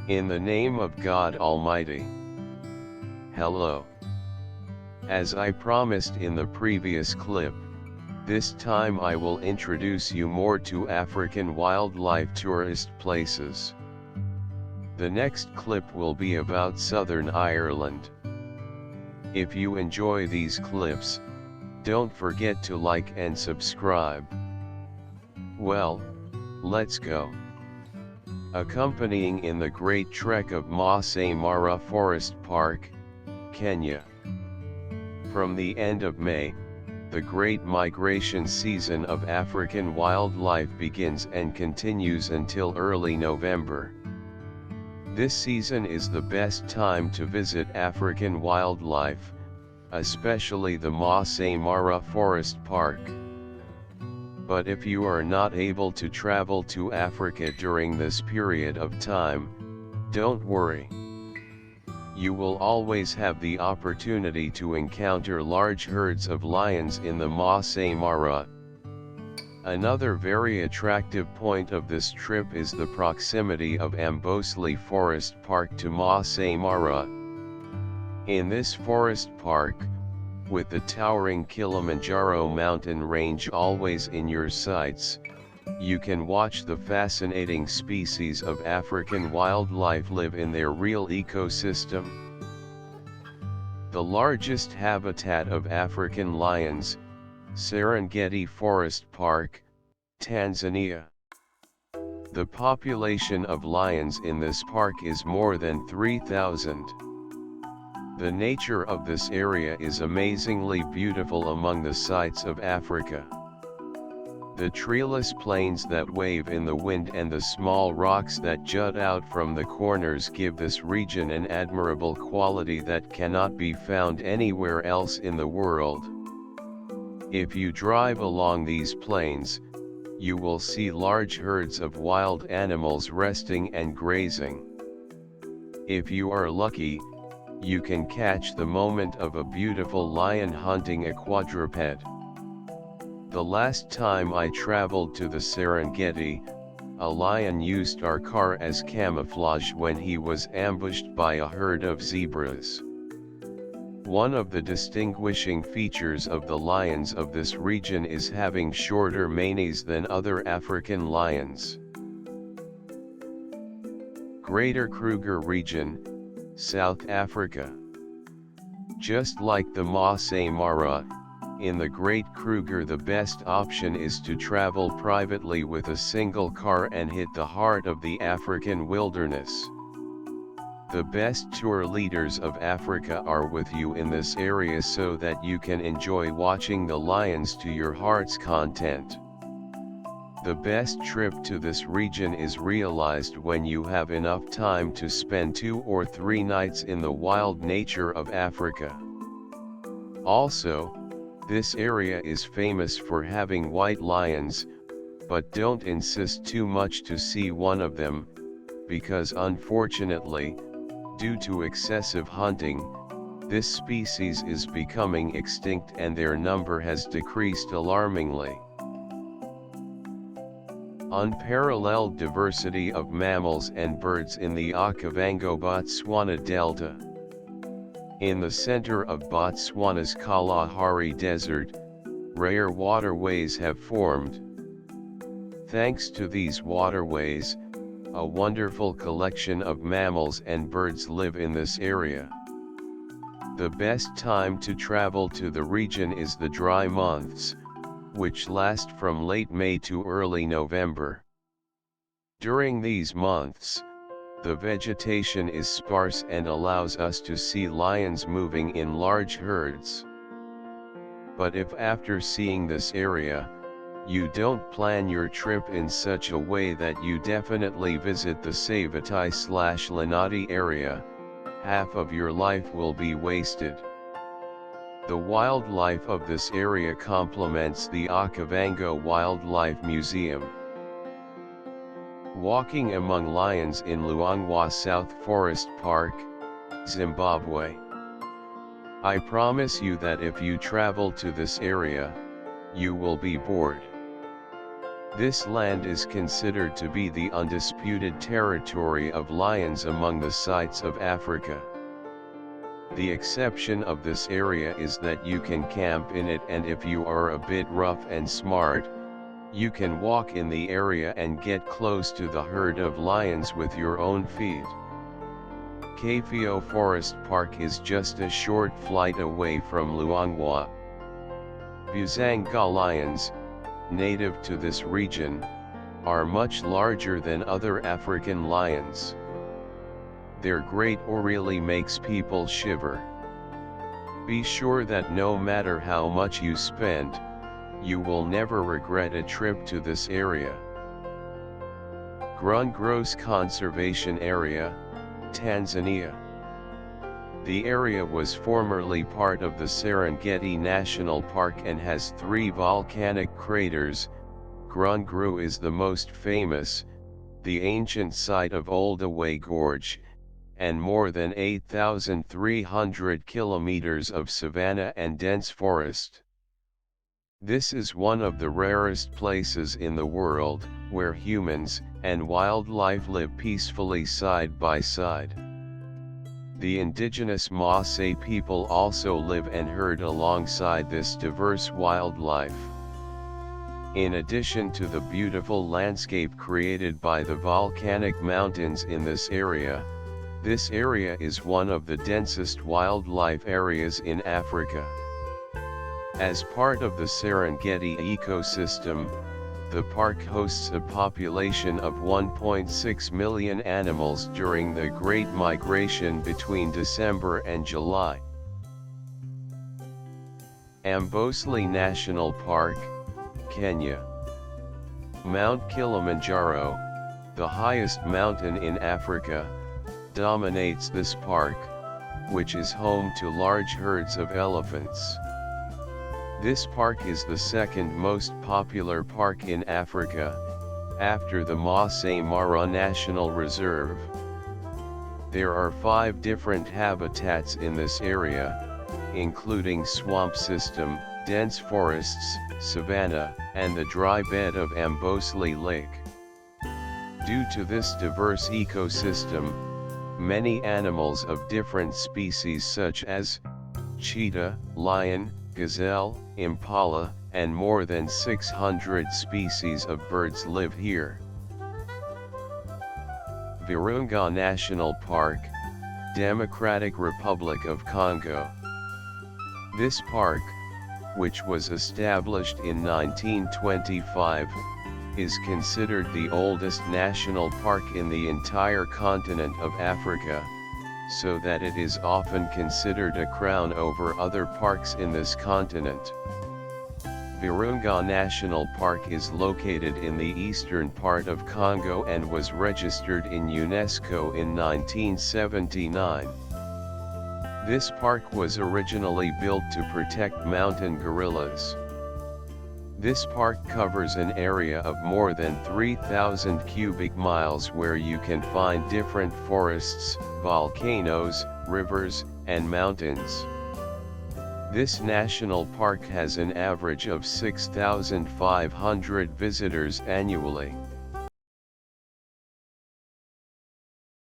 In the name of God Almighty. Hello. As I promised in the previous clip, this time I will introduce you more to African wildlife tourist places. The next clip will be about Southern Ireland. If you enjoy these clips, don't forget to like and subscribe. Well, let's go. Accompanying in the Great Trek of Masai Mara Forest Park, Kenya. From the end of May, the great migration season of African wildlife begins and continues until early November. This season is the best time to visit African wildlife, especially the Masai Mara Forest Park. But if you are not able to travel to Africa during this period of time, don't worry. You will always have the opportunity to encounter large herds of lions in the Masai Mara. Another very attractive point of this trip is the proximity of Amboseli Forest Park to Masai Mara. In this forest park, with the towering Kilimanjaro mountain range always in your sights, you can watch the fascinating species of African wildlife live in their real ecosystem. The largest habitat of African lions, Serengeti Forest Park, Tanzania. The population of lions in this park is more than 3,000. The nature of this area is amazingly beautiful among the sights of Africa. The treeless plains that wave in the wind and the small rocks that jut out from the corners give this region an admirable quality that cannot be found anywhere else in the world. If you drive along these plains, you will see large herds of wild animals resting and grazing. If you are lucky, you can catch the moment of a beautiful lion hunting a quadruped. The last time I traveled to the Serengeti, a lion used our car as camouflage when he was ambushed by a herd of zebras. One of the distinguishing features of the lions of this region is having shorter manes than other African lions. Greater Kruger Region, South Africa. Just like the Masai Mara, in the Great Kruger the best option is to travel privately with a single car and hit the heart of the African wilderness. The best tour leaders of Africa are with you in this area so that you can enjoy watching the lions to your heart's content. The best trip to this region is realized when you have enough time to spend 2 or 3 nights in the wild nature of Africa. Also, this area is famous for having white lions, but don't insist too much to see one of them, because unfortunately, due to excessive hunting, this species is becoming extinct and their number has decreased alarmingly. Unparalleled diversity of mammals and birds in the Okavango-Botswana Delta. In the center of Botswana's Kalahari Desert, rare waterways have formed. Thanks to these waterways, a wonderful collection of mammals and birds live in this area. The best time to travel to the region is the dry months, which last from late May to early November. During these months, the vegetation is sparse and allows us to see lions moving in large herds. But if after seeing this area, you don't plan your trip in such a way that you definitely visit the Savatai/Lenati area, half of your life will be wasted. The wildlife of this area complements the Okavango Wildlife Museum. Walking among lions in Luangwa South Forest Park, Zimbabwe. I promise you that if you travel to this area, you will be bored. This land is considered to be the undisputed territory of lions among the sites of Africa. The exception of this area is that you can camp in it, and if you are a bit rough and smart, you can walk in the area and get close to the herd of lions with your own feet. Kafio Forest Park is just a short flight away from Luangwa. Buzanga lions, native to this region, are much larger than other African lions. Their great roar really makes people shiver. Be sure that no matter how much you spend, you will never regret a trip to this area. Ngorongoro Conservation Area, Tanzania. The area was formerly part of the Serengeti National Park and has 3 volcanic craters. Ngorongoro is the most famous, the ancient site of Olduvai Gorge, and more than 8,300 kilometers of savanna and dense forest. This is one of the rarest places in the world, where humans and wildlife live peacefully side by side. The indigenous Maasai people also live and herd alongside this diverse wildlife. In addition to the beautiful landscape created by the volcanic mountains in this area is one of the densest wildlife areas in Africa. As part of the Serengeti ecosystem, the park hosts a population of 1.6 million animals during the Great Migration between December and July. Amboseli National Park, Kenya. Mount Kilimanjaro, the highest mountain in Africa, dominates this park, which is home to large herds of elephants. This park is the second most popular park in Africa, after the Masai Mara National Reserve. There are 5 different habitats in this area, including swamp system, dense forests, savanna, and the dry bed of Amboseli Lake. Due to this diverse ecosystem, many animals of different species such as cheetah, lion, gazelle, impala, and more than 600 species of birds live here. Virunga National Park, Democratic Republic of Congo. This park, which was established in 1925, is considered the oldest national park in the entire continent of Africa, so that it is often considered a crown over other parks in this continent. Virunga National Park is located in the eastern part of Congo and was registered in UNESCO in 1979. This park was originally built to protect mountain gorillas. This park covers an area of more than 3,000 cubic miles where you can find different forests, volcanoes, rivers, and mountains. This national park has an average of 6,500 visitors annually.